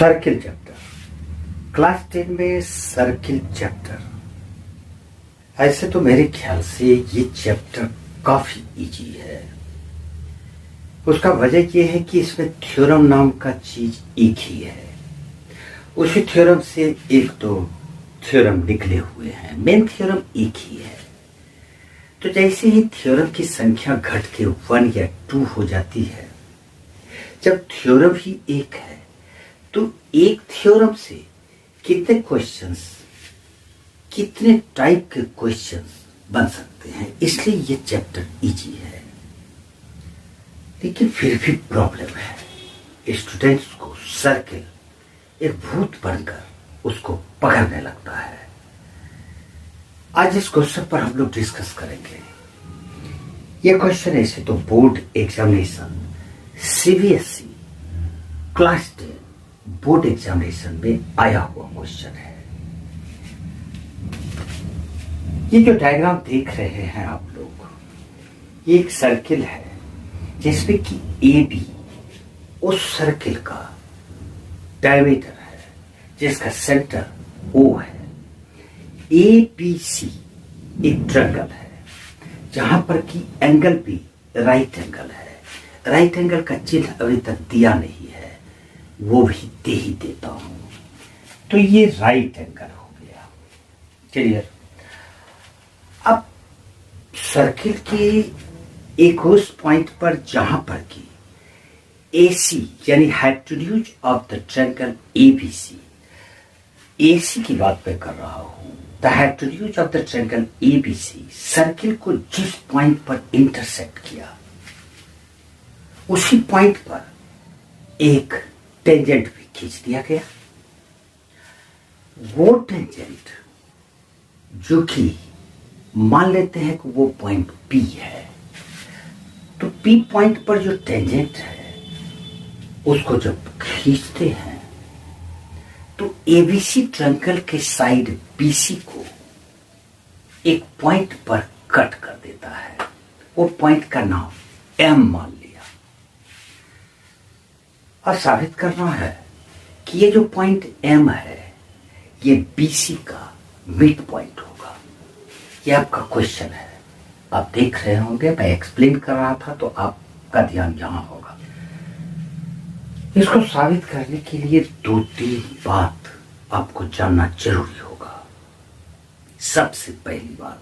Circle chapter, class 10 में circle chapter. ऐसे तो मेरे ख्याल से ये चैप्टर काफी इजी है। उसका वजह यह है कि इसमें थ्योरम नाम का चीज एक ही है। उसी थ्योरम से एक दो थ्योरम निकले हुए हैं, मेन थ्योरम एक ही है। तो जैसे ही थ्योरम की संख्या घट के 1 या 2 हो जाती है, जब थ्योरम ही एक है तो एक थ्योरम से कितने क्वेश्चंस, कितने टाइप के क्वेश्चंस बन सकते हैं, इसलिए ये चैप्टर इजी है। लेकिन फिर भी प्रॉब्लम है, स्टूडेंट्स को सर्किल एक भूत बनकर उसको पकड़ने लगता है। आज इस क्वेश्चन पर हम लोग डिस्कस करेंगे। ये क्वेश्चन ऐसे तो board examination CBSE class 10 board examination में आया हुआ क्वेश्चन है। ये जो डायग्राम देख रहे हैं आप लोग, ये एक सर्किल है जिसमें कि ए बी उस सर्किल का डायमीटर है जिसका सेंटर ओ है। ए बी सी एक ट्रायंगल है जहां पर कि एंगल भी राइट एंगल है। राइट एंगल का चिन्ह अभी तक दिया नहीं है, वो भी दे ही देता हूं। तो ये राइट एंगल हो गया, क्लियर। अब सर्किल के एक उस पॉइंट पर जहां पर कि AC यानी hypotenuse of the triangle ABC, AC की बात मैं कर रहा हूं। The hypotenuse of the triangle ABC circle को जिस पॉइंट पर इंटरसेक्ट किया, उसी पॉइंट पर एक टेंजेंट भी खींच दिया गया। वो टेंजेंट जो कि मान लेते हैं कि वो पॉइंट P है, तो P पॉइंट पर जो टेंजेंट है उसको जब खींचते हैं तो ABC ट्रायंगल के साइड BC को एक पॉइंट पर कट कर देता है। वो पॉइंट का नाम M मान लिया। और साबित करना है कि ये जो पॉइंट M है ये BC का मिड पॉइंट होगा। ये आपका क्वेश्चन है, आप देख रहे होंगे, मैं एक्सप्लेन कर रहा था तो आपका ध्यान यहां होगा। इसको साबित करने के लिए 2-3 बात आपको जानना जरूरी होगा। सबसे पहली बात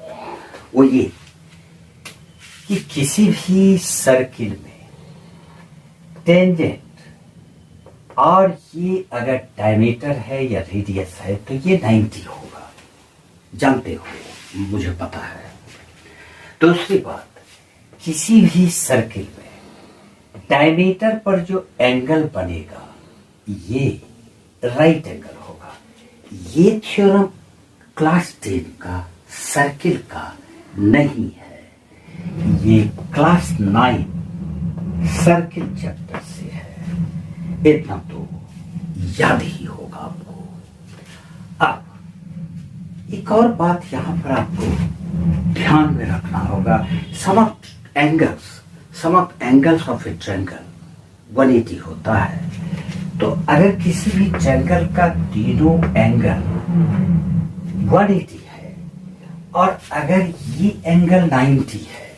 वो ये कि किसी भी सर्किल में टेंजेंट और ये अगर डायमीटर है या रेडियस है तो ये 90 होगा, जानते हो, मुझे पता है। दूसरी बात, किसी भी सर्किल में डायमीटर पर जो एंगल बनेगा ये राइट एंगल होगा। ये थ्योरम क्लास 10 का सर्किल का नहीं है, ये क्लास 9 सर्किल चैप्टर से है। इतना तो याद ही होगा आपको। अब एक और बात यहां पर आपको ध्यान में रखना होगा। Sum of angles of a triangle 180 होता है। तो अगर किसी भी ट्रायंगल का तीनों एंगल 180 है और अगर ये एंगल 90 है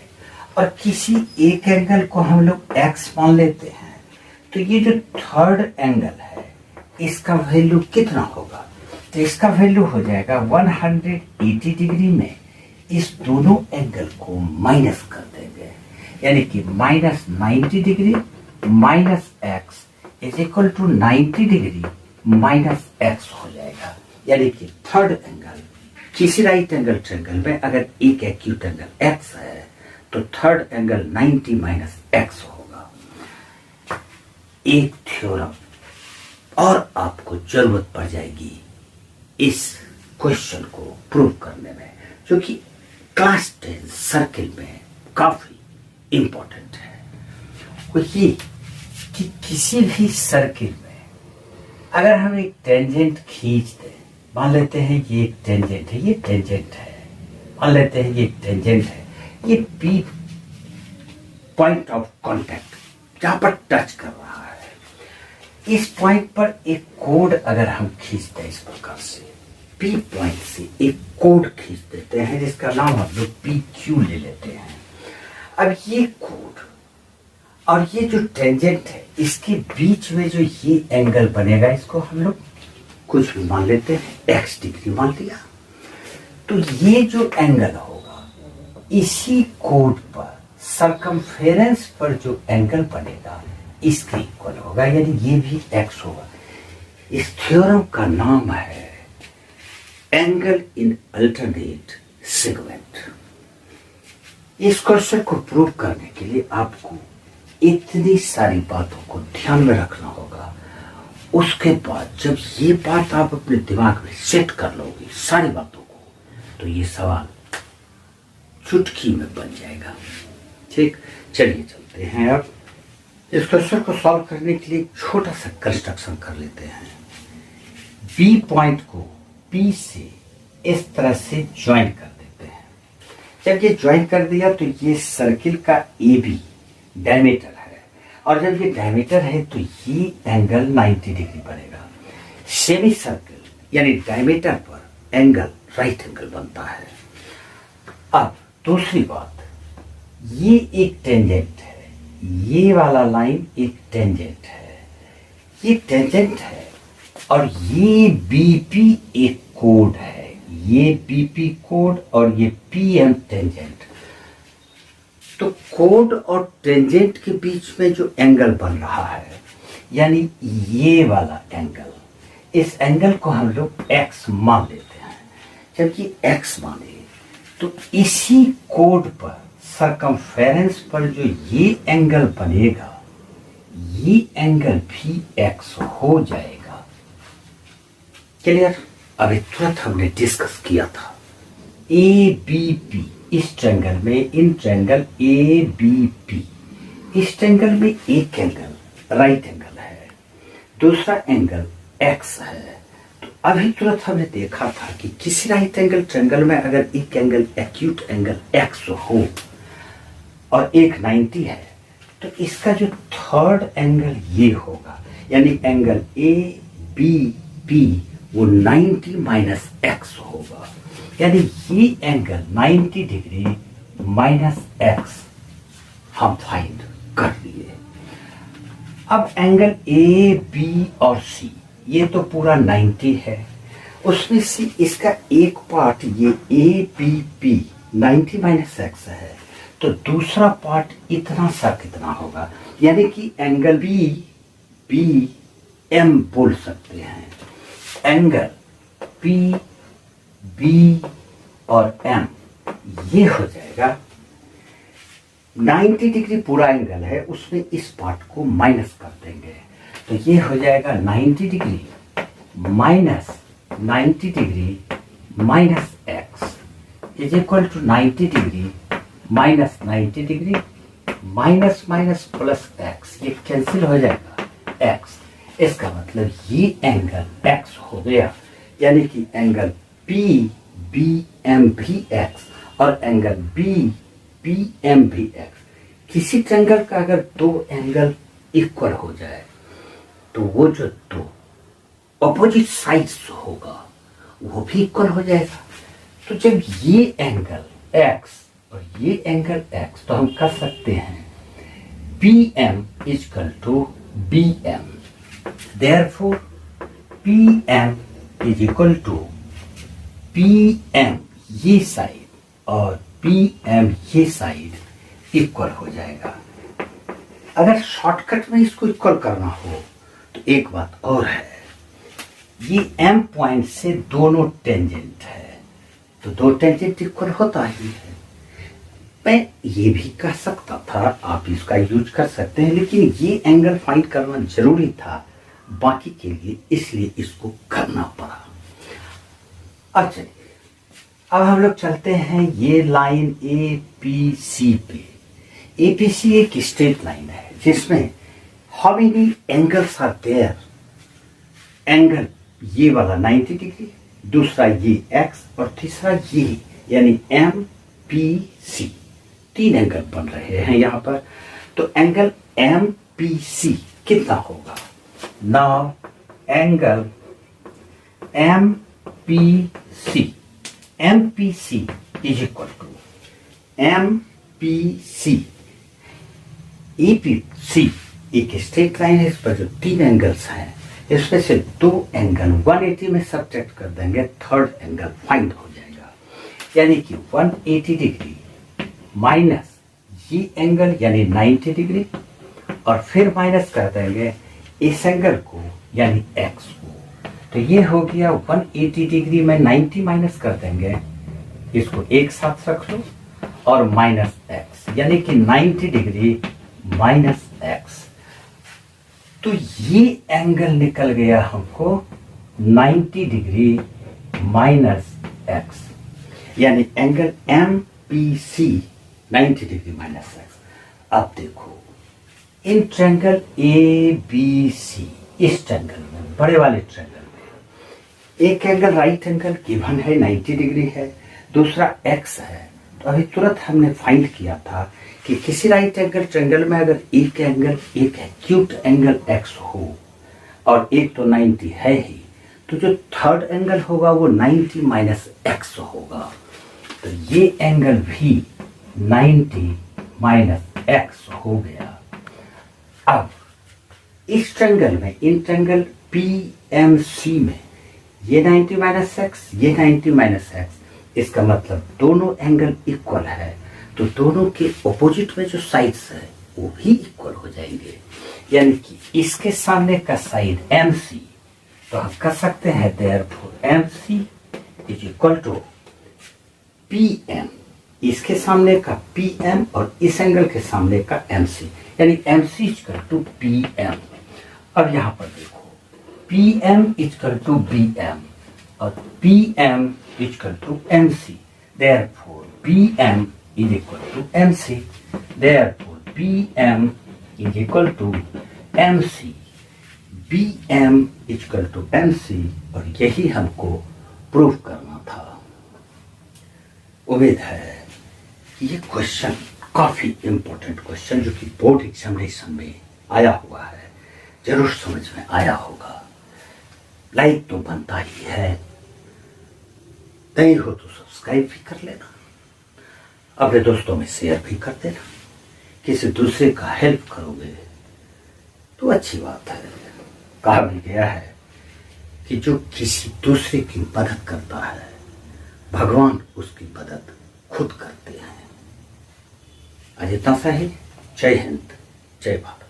और किसी एक एंगल को हम लोग x मान लेते हैं, तो ये जो थर्ड एंगल है इसका वैल्यू कितना होगा? तो इसका वैल्यू हो जाएगा 180 डिग्री में इस दोनों एंगल को माइनस कर देंगे, यानी कि -90 degree minus X is equal to 90 degree minus X हो जाएगा। यानी कि थर्ड एंगल किसी राइट एंगल ट्रायंगल में अगर एक एक्यूट एंगल एक्स है तो थर्ड एंगल 90 माइनस एक्स होगा। एक थ्योरम और आपको जरूरत पड़ जाएगी इस क्वेश्चन को प्रूव करने में, जो कि क्लास 10 सर्किल में काफी इंपॉर्टेंट है। वो ये कि किसी भी सर्किल में अगर हम एक टेंजेंट खींच दें, मान लेते हैं ये एक टेंजेंट है, ये टेंजेंट है, मान लेते हैं ये एक टेंजेंट है, ये P पॉइंट ऑफ कांटेक्ट जहां पर टच कर रहा है, इस पॉइंट पर एक कोड अगर हम खींचते हैं इस प्रकार से, पी पॉइंट से एक कोड खींच देते हैं जिसका नाम हम लोग पी क्यू ले लेते हैं। अब ये कोड और ये जो टेंजेंट है इसके बीच में जो ये एंगल बनेगा इसको हम लोग कुछ भी मान लेते हैं, एक्स डिग्री मान लिया। तो ये जो एंगल होगा इसी कोड पर सरकमफेरेंस पर जो एंगल बनेगा इसके इक्वल होगा, यानी ये भी एक्स होगा। इस थ्योरम का नाम है एंगल इन अल्टरनेट सेगमेंट। इस क्वेश्चन को प्रूव करने के लिए आपको इतनी सारी बातों को ध्यान में रखना होगा। उसके बाद जब ये बात आप अपने दिमाग में सेट कर लोगे सारी बातों को, तो ये सवाल चुटकी में बन जाएगा। ठीक, चलिए चलते हैं। अब इस क्वेश्चन को सॉल्व करने के लिए छोटा सा कंस्ट्रक्शन कर लेते हैं। बी पॉइंट को पी से इस तरह से ज्वाइन कर देते हैं। जब ये ज्वाइन कर दिया तो ये सर्किल का ए बी डायमीटर है, और जब ये डायमीटर है तो ये एंगल 90 डिग्री बनेगा। सेमी सर्किल यानी डायमीटर पर एंगल राइट एंगल बनता है। अब दूसरी बात, ये एक टेंजेंट है, ये वाला लाइन एक टेंजेंट है, ये टेंजेंट है, और ये बीपी एक कोड है, ये बीपी कोड और ये पीएम टेंजेंट। तो कोड और टेंजेंट के बीच में जो एंगल बन रहा है यानी ये वाला एंगल, इस एंगल को हम लोग एक्स मान लेते हैं। जब ये एक्स माने तो इसी कोड पर सरकमफेरेंस पर जो ये एंगल बनेगा ये एंगल भी एक्स हो जाएगा। क्लियर? अभी तुरंत हमने डिस्कस किया था ए बी पी, इस ट्रायंगल में in triangle A B P, इस ट्रायंगल में एक एंगल राइट एंगल है, दूसरा एंगल एक्स है। तो अभी तुरंत हमने देखा था कि किसी राइट एंगल ट्रायंगल में अगर एक एंगल एक्यूट एंगल एक्स हो और एक 90 है तो इसका जो थर्ड एंगल ये होगा, यानी एंगल ए बी पी वो 90 माइनस एक्स होगा, यानी ये एंगल 90 डिग्री माइनस एक्स हम फाइंड कर लिए। अब एंगल ए बी और सी ये तो पूरा 90 है, उसमें से इसका एक पार्ट ये A B P 90 minus X है, तो दूसरा पार्ट इतना सा कितना होगा, यानी कि एंगल बी एम बोल सकते हैं। एंगल पी बी और एम ये हो जाएगा 90 डिग्री पूरा एंगल है, उसमें इस पार्ट को माइनस कर देंगे तो ये हो जाएगा 90 degree minus 90 degree minus X is equal to 90 degree minus 90 degree minus minus plus X, ये कैंसिल हो जाएगा एक्स। इसका मतलब ये एंगल एक्स हो गया, यानी कि एंगल पी बी एम भी एक्स और एंगल बी पी एम भी एक्स। किसी ट्रायंगल का अगर दो एंगल इक्वल हो जाए तो वो जो दो अपोजिट साइड्स होगा वो भी इक्वल हो जाएगा। तो जब ये एंगल एक्स और ये एंगल एक्स, तो हम कर सकते हैं P M is equal to B M, therefore P M is equal to P M ये साइड और पी एम ये साइड इक्वल हो जाएगा। अगर शॉर्टकट में इसको इक्वल करना हो तो एक बात और है, ये एम पॉइंट से दोनों टेंजेंट है तो दो टेंजेंट इक्वल होता ही है। मैं ये भी कह सकता था, आप इसका यूज कर सकते हैं, लेकिन ये एंगल फाइंड करना जरूरी था बाकी के लिए, इसलिए इसको करना पड़ा। अब चलिए अब हम लोग चलते हैं ये लाइन ए पी सी पे। ए पी सी एक स्ट्रेट लाइन है जिसमें how many angles are there, angle ये वाला 90 डिग्री, दूसरा ये एक्स और तीसरा ये, यानी एम पी सी, तीन एंगल बन रहे हैं यहां पर। तो एंगल एम पी सी कितना होगा, now angle MPC, MPC is equal to MPC EPC, एक स्ट्रेट लाइन है, इस पर जो 3 एंगल्स हैं इसमें से 2 एंगल 180 में सब्ट्रैक्ट कर देंगे, थर्ड एंगल फाइंड हो जाएगा। यानी कि 180 डिग्री माइनस ये एंगल यानी 90 डिग्री, और फिर माइनस कर देंगे इस एंगल को यानी x को। तो ये हो गया 180 डिग्री में 90 माइनस कर देंगे, इसको एक साथ रख लो, और माइनस x यानी कि 90 डिग्री माइनस x। तो ये एंगल निकल गया हमको 90 डिग्री माइनस x, यानी angle MPC 90 degree minus x। अब देखो इन ट्रायंगल ABC, इस ट्रायंगल में, बड़े वाले ट्रायंगल में एक एंगल राइट एंगल गिवन है 90 डिग्री है, दूसरा x है। तो अभी तुरंत हमने फाइंड किया था कि किसी राइट एंगल ट्रायंगल में अगर एक एंगल, एक एक्यूट एंगल x हो और एक तो 90 है ही, तो जो थर्ड एंगल होगा वो 90 माइनस x होगा। तो ये एंगल भी 90 माइनस x हो गया। अब इस ट्रायंगल में, इन ट्रायंगल PMC में ये 90 माइनस x, ये 90 माइनस x, इसका मतलब दोनों एंगल इक्वल है, तो दोनों के ऑपोजिट में जो साइड्स है वो भी इक्वल हो जाएंगे। यानी कि इसके सामने का साइड MC, तो हम कर सकते हैं therefore MC is equal to PM, इसके सामने का PM और इस एंगल के सामने का MC, यानी MC इक्वल टू PM। अब यहां पर देखो PM इक्वल टू BM और PM equal to MC, therefore BM is equal to MC, therefore BM is equal to MC, BM is equal to MC, और यही हमको प्रूव करना था। उम्मीद है ये क्वेश्चन काफी इंपॉर्टेंट क्वेश्चन, जो कि बोर्ड एग्जामिनेशन में आया हुआ है, जरूर समझ में आया होगा। लाइक तो बनता ही है, नहीं हो तो सब्सक्राइब भी कर लेना, अपने दोस्तों में शेयर भी कर देना। किसी दूसरे का हेल्प करोगे तो अच्छी बात है। कहा भी गया है कि जो किसी दूसरे की मदद करता है, भगवान उसकी मदद खुद करते हैं। आज इतना सा ही। जय हिंद, जय भारत।